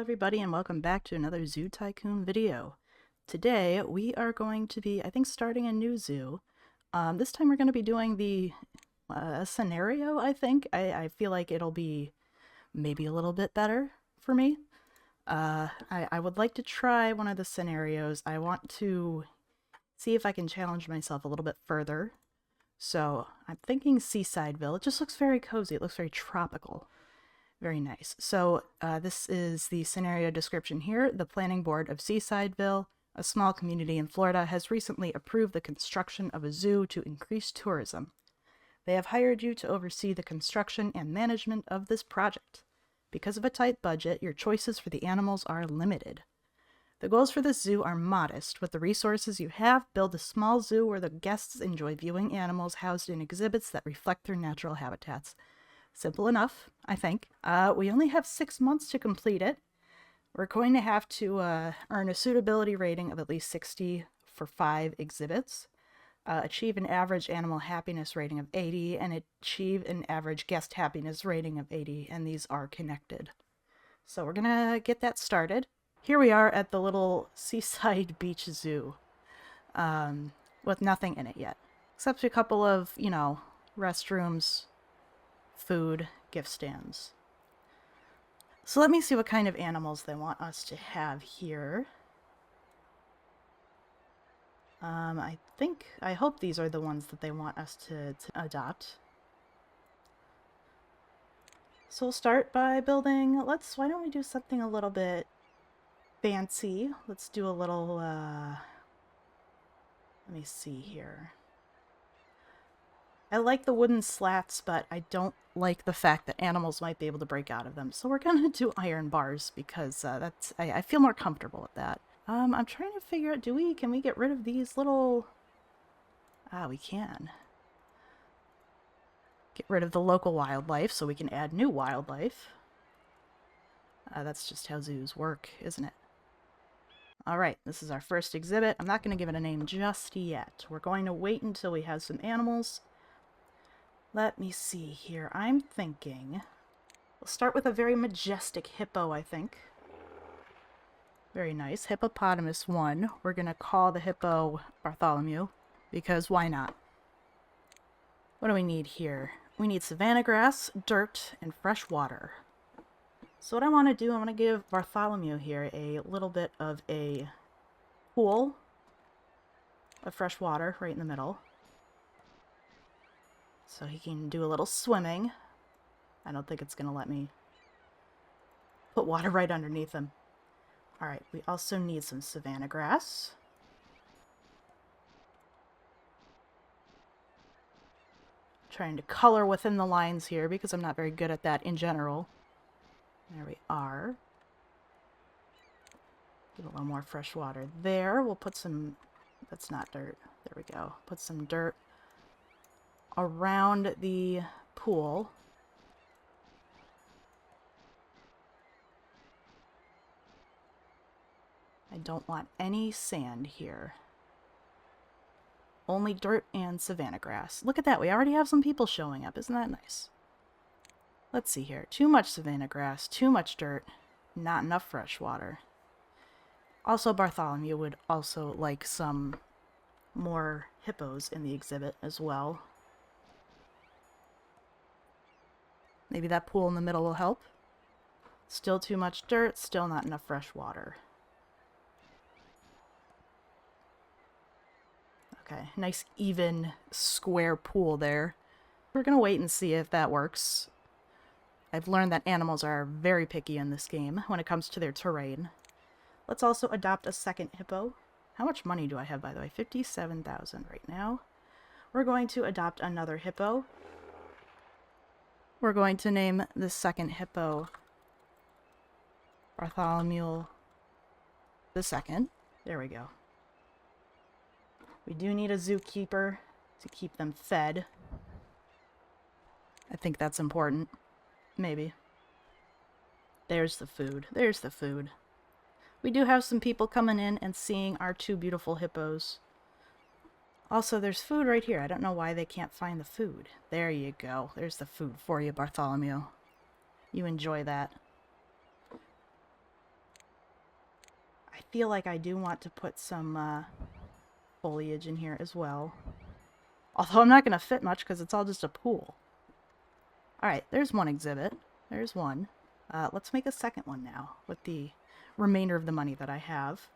everybody, and welcome back to another Zoo Tycoon video. Today we are going to be, I think, starting a new zoo. This time we're going to be doing the scenario, I think. I feel like it'll be maybe a little bit better for me. I would like to try one of the scenarios. I want to see if I can challenge myself a little bit further. So I'm thinking Seasideville. It just looks very cozy. It looks very tropical. Very nice. So this is the scenario description here. The Planning Board of Seasideville, a small community in Florida, has recently approved the construction of a zoo to increase tourism. They have hired you to oversee the construction and management of this project. Because of a tight budget, your choices for the animals are limited. The goals for this zoo are modest. With the resources you have, build a small zoo where the guests enjoy viewing animals housed in exhibits that reflect their natural habitats. Simple enough, I think. We only have 6 months to complete it. We're going to have to earn a suitability rating of at least 60 for 5 exhibits, achieve an average animal happiness rating of 80, and achieve an average guest happiness rating of 80, and these are connected. So we're gonna get that started. Here we are at the little seaside beach zoo, with nothing in it yet, except a couple of, restrooms, food, gift stands. So let me see what kind of animals they want us to have here. I hope these are the ones that they want us to adopt. So we'll start by building, why don't we do something a little bit fancy? Let's do a little, let me see here. I like the wooden slats, but I don't like the fact that animals might be able to break out of them. So we're gonna do iron bars because I feel more comfortable with that. I'm trying to figure out, can we get rid of these little... we can. Get rid of the local wildlife so we can add new wildlife. That's just how zoos work, isn't it? Alright, this is our first exhibit. I'm not going to give it a name just yet. We're going to wait until we have some animals. Let me see here. I'm thinking we'll start with a very majestic hippo, I think. Very nice. Hippopotamus 1. We're going to call the hippo Bartholomew, because why not? What do we need here? We need savanna grass, dirt, and fresh water. So what I want to do, I want to give Bartholomew here a little bit of a pool of fresh water right in the middle. So he can do a little swimming. I don't think it's going to let me put water right underneath him. Alright, we also need some savanna grass. Trying to color within the lines here because I'm not very good at that in general. There we are. Give a little more fresh water there. We'll put some... That's not dirt. There we go. Put some dirt around the pool. I don't want any sand here. Only dirt and savanna grass. Look at that. We already have some people showing up. Isn't that nice? Let's see here. Too much savanna grass, too much dirt, not enough fresh water. Also, Bartholomew would also like some more hippos in the exhibit as well. Maybe that pool in the middle will help. Still too much dirt, still not enough fresh water. Okay, nice even square pool there. We're gonna wait and see if that works. I've learned that animals are very picky in this game when it comes to their terrain. Let's also adopt a second hippo. How much money do I have, by the way? 57,000 right now. We're going to adopt another hippo. We're going to name the second hippo Bartholomew II. There we go. We do need a zookeeper to keep them fed. I think that's important. Maybe. There's the food. There's the food. We do have some people coming in and seeing our 2 beautiful hippos. Also, there's food right here. I don't know why they can't find the food. There you go. There's the food for you, Bartholomew. You enjoy that. feel like I do want to put some foliage in here as well. Although I'm not going to fit much because it's all just a pool. Alright, there's one exhibit. There's one. Let's make a second one now with the remainder of the money that I have.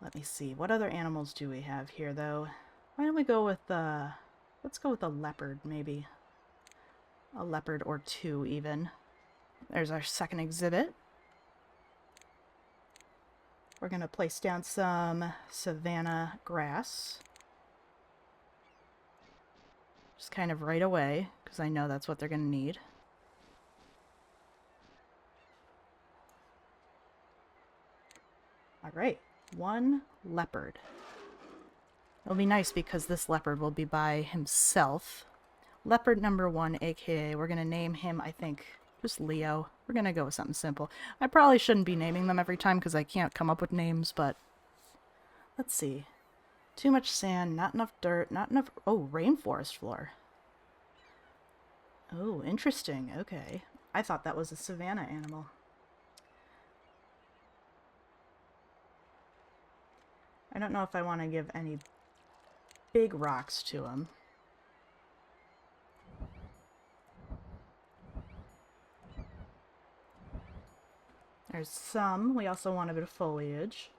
Let me see. What other animals do we have here, though? Why don't we go with, let's go with a leopard, maybe. A leopard or two, even. There's our second exhibit. We're going to place down some savanna grass. Just kind of right away, because I know that's what they're going to need. Alright, one leopard. It'll be nice because this leopard will be by himself. Leopard number 1, aka we're going to name him, I think, just Leo. We're going to go with something simple. I probably shouldn't be naming them every time because I can't come up with names, but let's see. Too much sand, not enough dirt, not enough... Oh, rainforest floor. Oh, interesting. Okay. I thought that was a savanna animal. I don't know if I want to give any big rocks to him. There's some. We also want a bit of foliage.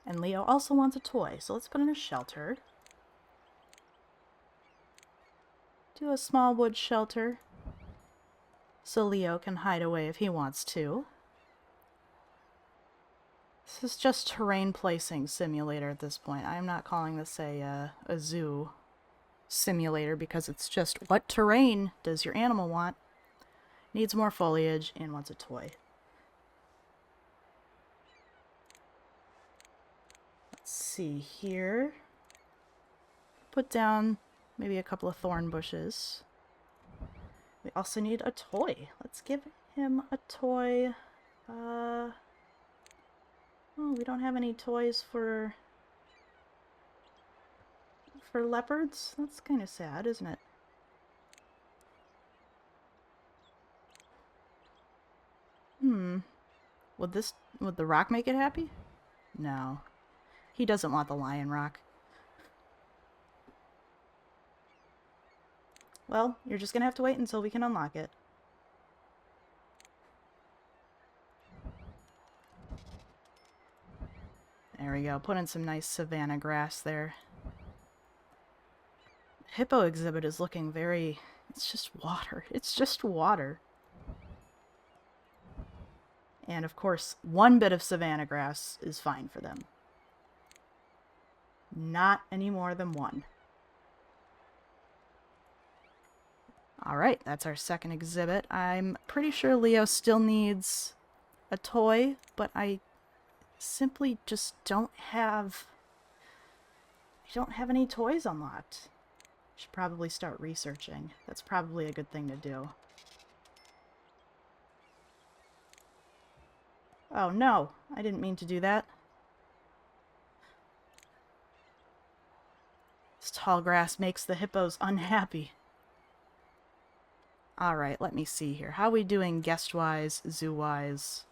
And Leo also wants a toy, so let's put in a shelter. Do a small wood shelter. So Leo can hide away if he wants to. This is just terrain placing simulator at this point. I'm not calling this a zoo simulator because it's just what terrain does your animal want? Needs more foliage and wants a toy. Let's see here. Put down maybe a couple of thorn bushes. We also need a toy. Let's give him a toy. Oh, we don't have any toys for leopards? That's kind of sad, isn't it? Would the rock make it happy? No. He doesn't want the lion rock. Well, you're just gonna have to wait until we can unlock it. There we go. Put in some nice savanna grass there. Hippo exhibit is looking very... It's just water. It's just water. And of course, one bit of savanna grass is fine for them. Not any more than one. Alright, that's our second exhibit. I'm pretty sure Leo still needs a toy, but I simply just don't have... I don't have any toys unlocked. Should probably start researching. That's probably a good thing to do. Oh no, I didn't mean to do that. This tall grass makes the hippos unhappy. Alright, let me see here. How are we doing guest-wise, zoo-wise?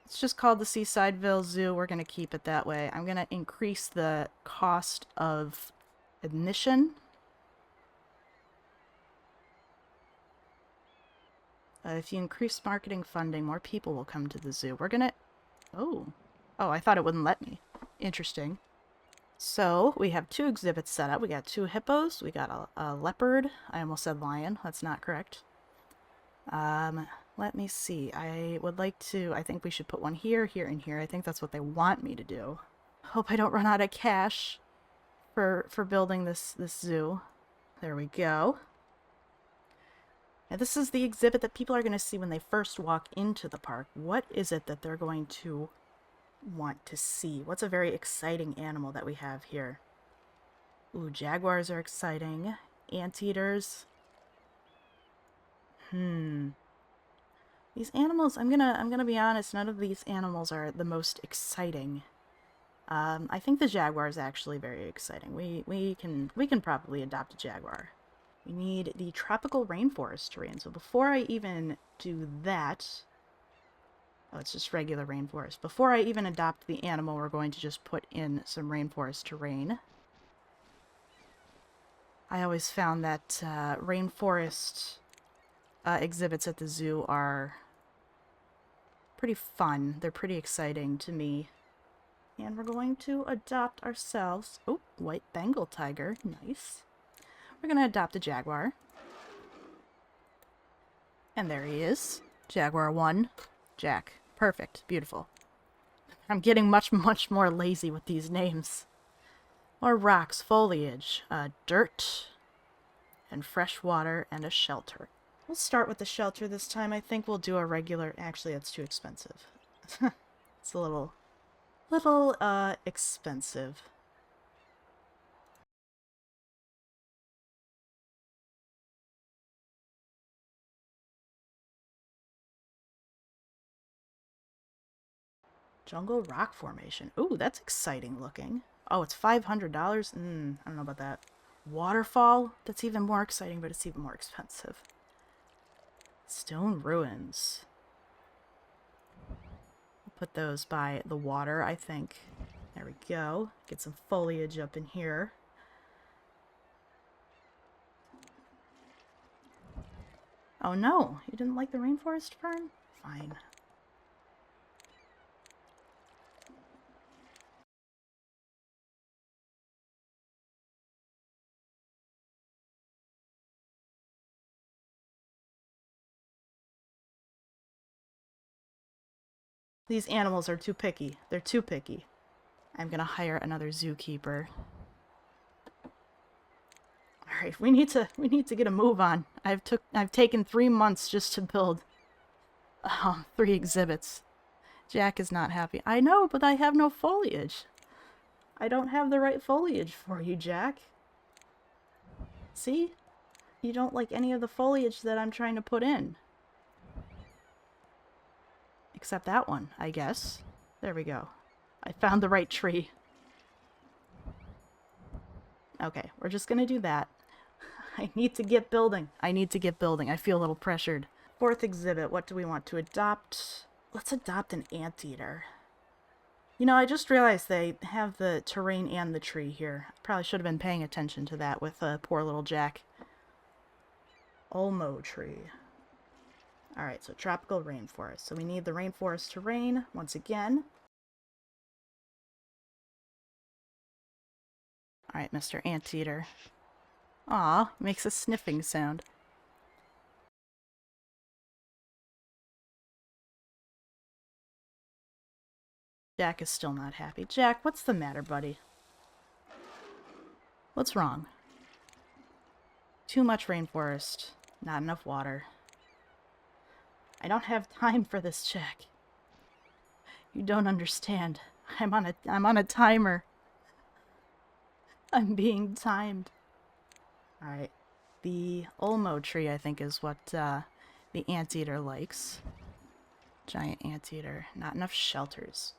It's just called the Seasideville Zoo. We're going to keep it that way. I'm going to increase the cost of admission. If you increase marketing funding, more people will come to the zoo. We're going to... Oh, I thought it wouldn't let me. Interesting. So, we have two exhibits set up. We got two hippos. We got a leopard. I almost said lion. That's not correct. Let me see. I would like to... I think we should put one here, here, and here. I think that's what they want me to do. Hope I don't run out of cash for building this zoo. There we go. Now, this is the exhibit that people are going to see when they first walk into the park. What is it that they're going to want to see? What's a very exciting animal that we have here? Ooh, jaguars are exciting. Anteaters. These animals, I'm gonna be honest, none of these animals are the most exciting. I think the jaguar is actually very exciting. We can probably adopt a jaguar. We need the tropical rainforest terrain. So before I even do that... Oh, it's just regular rainforest. Before I even adopt the animal, we're going to just put in some rainforest terrain. I always found that rainforest exhibits at the zoo are pretty fun. They're pretty exciting to me. And we're going to adopt ourselves... Oh, white Bengal tiger. Nice. We're going to adopt a Jaguar. And there he is. Jaguar 1. Jack. Perfect. Beautiful. I'm getting much more lazy with these names. More rocks, foliage, dirt, and fresh water, and a shelter. We'll start with the shelter this time. I think we'll do a regular... Actually, that's too expensive. It's a little expensive. Jungle rock formation. Ooh, that's exciting looking. Oh, it's $500? I don't know about that. Waterfall? That's even more exciting, but it's even more expensive. Stone ruins. Put those by the water, I think. There we go. Get some foliage up in here. Oh no, you didn't like the rainforest fern? Fine. These animals are too picky. They're too picky. I'm gonna hire another zookeeper. Alright, we need to get a move on. I've taken 3 months just to build 3 exhibits. Jack is not happy. I know, but I have no foliage. I don't have the right foliage for you, Jack. See? You don't like any of the foliage that I'm trying to put in. Except that one, I guess. There we go. I found the right tree. Okay, we're just gonna do that. I need to get building. I need to get building. I feel a little pressured. 4th exhibit, what do we want to adopt? Let's adopt an anteater. You know, I just realized they have the terrain and the tree here. I probably should have been paying attention to that with poor little Jack. Olmo tree. Alright, so tropical rainforest. So we need the rainforest terrain once again. Alright, Mr. Anteater. Aw, makes a sniffing sound. Jack is still not happy. Jack, what's the matter, buddy? What's wrong? Too much rainforest. Not enough water. I don't have time for this, Jack. You don't understand. I'm on a timer. I'm being timed. Alright. The Olmo tree, I think, is what the anteater likes. Giant anteater. Not enough shelters.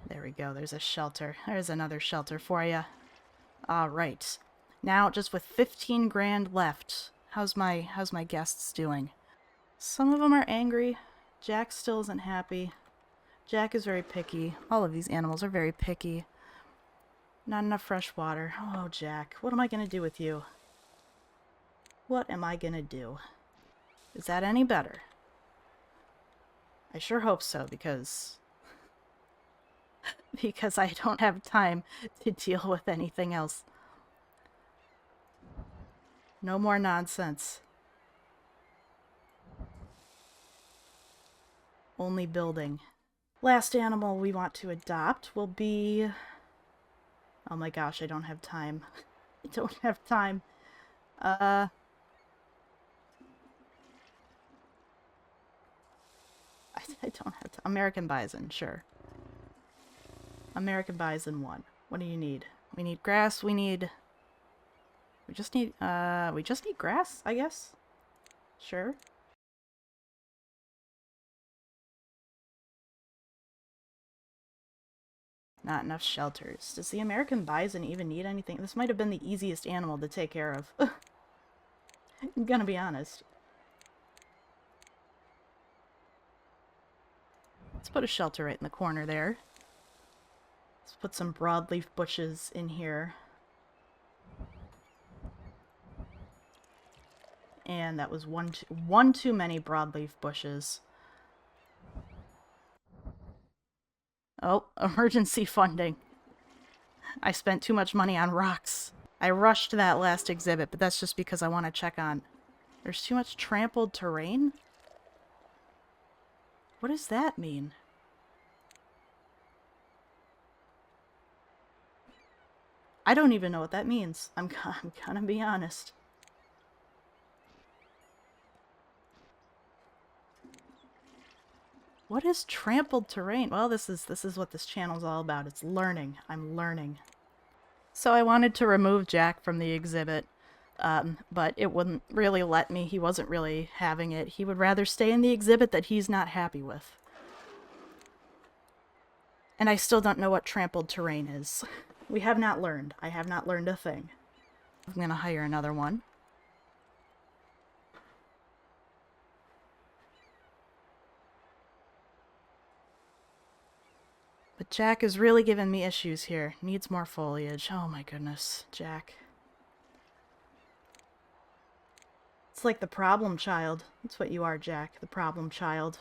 There we go. There's a shelter. There's another shelter for you. Alright. Now, just with 15 grand left, how's my guests doing? Some of them are angry. Jack still isn't happy. Jack is very picky. All of these animals are very picky. Not enough fresh water. Oh, Jack, what am I gonna do with you? What am I gonna do? Is that any better? I sure hope so, because I don't have time to deal with anything else. No more nonsense. Only building. Last animal we want to adopt will be... Oh my gosh, I don't have time. I don't have time. I don't have time. American bison, sure. American bison 1. What do you need? We need grass, we just need grass, I guess? Sure. Not enough shelters. Does the American bison even need anything? This might have been the easiest animal to take care of. I'm gonna be honest. Let's put a shelter right in the corner there. Let's put some broadleaf bushes in here. And that was one too many broadleaf bushes. Oh, emergency funding. I spent too much money on rocks. I rushed that last exhibit, but that's just because I want to check on... There's too much trampled terrain? What does that mean? I don't even know what that means. I'm gonna be honest. What is trampled terrain? Well, this is what this channel's all about. It's learning. I'm learning. So I wanted to remove Jack from the exhibit, but it wouldn't really let me. He wasn't really having it. He would rather stay in the exhibit that he's not happy with. And I still don't know what trampled terrain is. We have not learned. I have not learned a thing. I'm gonna hire another one. But Jack is really giving me issues here. Needs more foliage. Oh my goodness, Jack. It's like the problem child. That's what you are, Jack. The problem child.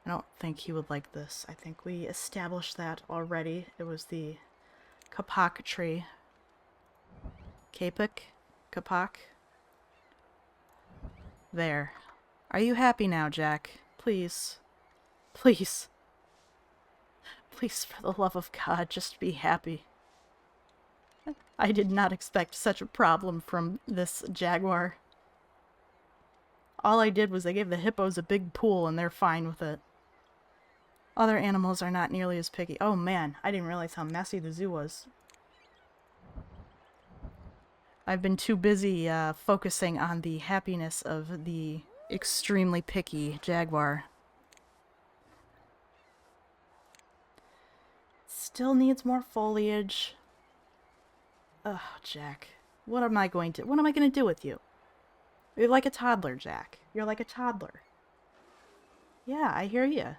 I don't think he would like this. I think we established that already. It was the kapok tree. Kapok? Kapok? There. Are you happy now, Jack? Please. Please. Please, for the love of God, just be happy. I did not expect such a problem from this Jaguar. All I did was I gave the hippos a big pool and they're fine with it. Other animals are not nearly as picky. Oh man, I didn't realize how messy the zoo was. I've been too busy focusing on the happiness of the extremely picky Jaguar. Still needs more foliage. Ugh, Jack. What am I going to do with you? You're like a toddler, Jack. You're like a toddler. Yeah, I hear you.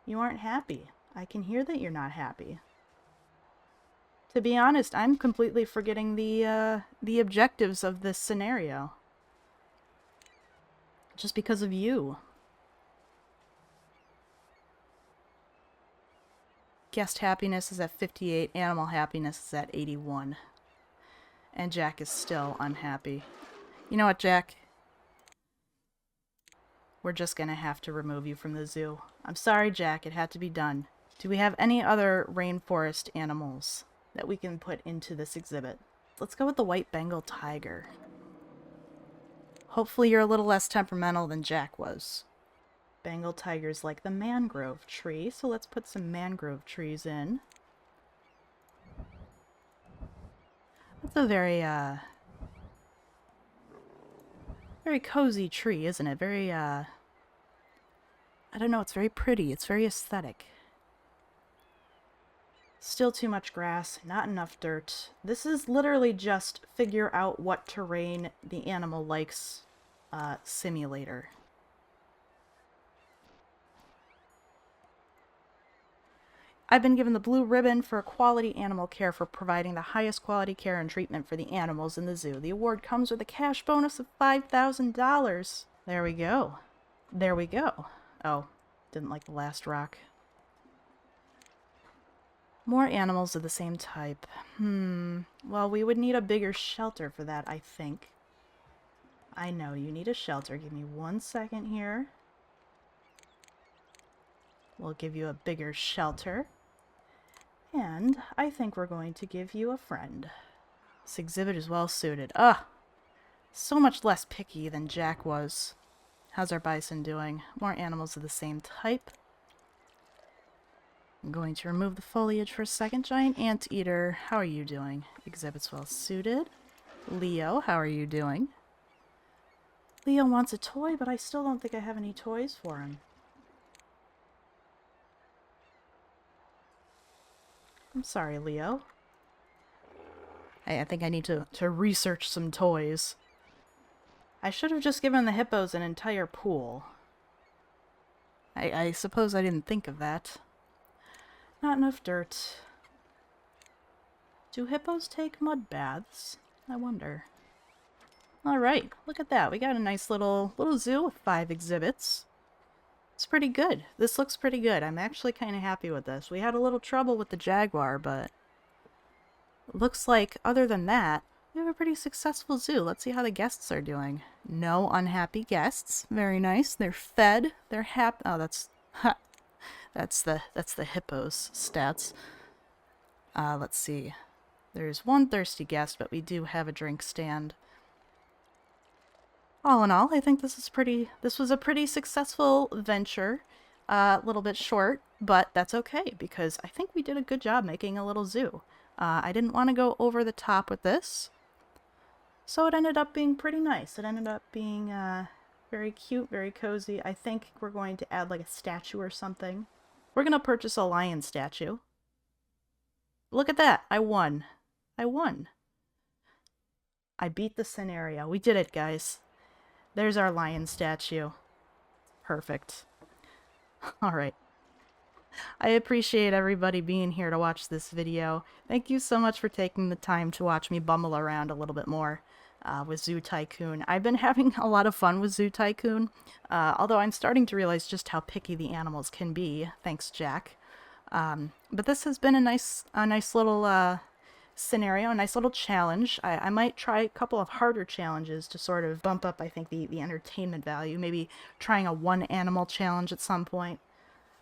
You aren't happy. I can hear that you're not happy. To be honest, I'm completely forgetting the objectives of this scenario. Just because of you. Guest happiness is at 58, animal happiness is at 81. And Jack is still unhappy. You know what, Jack? We're just gonna have to remove you from the zoo. I'm sorry, Jack, it had to be done. Do we have any other rainforest animals that we can put into this exhibit? Let's go with the white Bengal tiger. Hopefully you're a little less temperamental than Jack was. Bengal tigers like the mangrove tree, so let's put some mangrove trees in. That's a very cozy tree, isn't it? Very, I don't know, it's very pretty. It's very aesthetic. Still too much grass, not enough dirt. This is literally just figure out what terrain the animal likes simulator. I've been given the blue ribbon for quality animal care for providing the highest quality care and treatment for the animals in the zoo. The award comes with a cash bonus of $5,000. There we go. There we go. Oh, didn't like the last rock. More animals of the same type. Well, we would need a bigger shelter for that, I think. I know, you need a shelter. Give me 1 second here. We'll give you a bigger shelter. And I think we're going to give you a friend. This exhibit is well suited. So much less picky than Jack was. How's our bison doing? More animals of the same type. I'm going to remove the foliage for a second. Giant anteater, how are you doing? Exhibit's well suited. Leo, how are you doing? Leo wants a toy, but I still don't think I have any toys for him. I'm sorry, Leo. I think I need to research some toys. I should have just given the hippos an entire pool. I suppose I didn't think of that. Not enough dirt. Do hippos take mud baths? I wonder. Alright, look at that. We got a nice little zoo with 5 exhibits. It's pretty good. This looks pretty good. I'm actually kind of happy with this. We had a little trouble with the Jaguar, but looks like, other than that, we have a pretty successful zoo. Let's see how the guests are doing. No unhappy guests. Very nice. They're fed. They're happy. Oh, that's that's the hippos stats. Let's see. There's one thirsty guest, but we do have a drink stand. All in all, I think this was a pretty successful venture. A little bit short, but that's okay because I think we did a good job making a little zoo. I didn't want to go over the top with this, so it ended up being pretty nice. It ended up being very cute, very cozy. I think we're going to add like a statue or something. We're going to purchase a lion statue. Look at that. I won. I won. I beat the scenario. We did it, guys. There's our lion statue. Perfect. Alright. I appreciate everybody being here to watch this video. Thank you so much for taking the time to watch me bumble around a little bit more with Zoo Tycoon. I've been having a lot of fun with Zoo Tycoon, although I'm starting to realize just how picky the animals can be. Thanks, Jack. But this has been a nice little scenario, a nice little challenge. I might try a couple of harder challenges to sort of bump up, I think, the entertainment value. Maybe trying a one animal challenge at some point.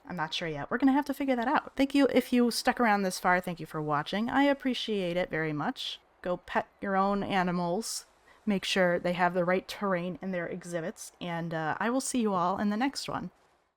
I'm not sure yet. We're going to have to figure that out. Thank you if you stuck around this far. Thank you for watching. I appreciate it very much. Go pet your own animals. Make sure they have the right terrain in their exhibits. And I will see you all in the next one.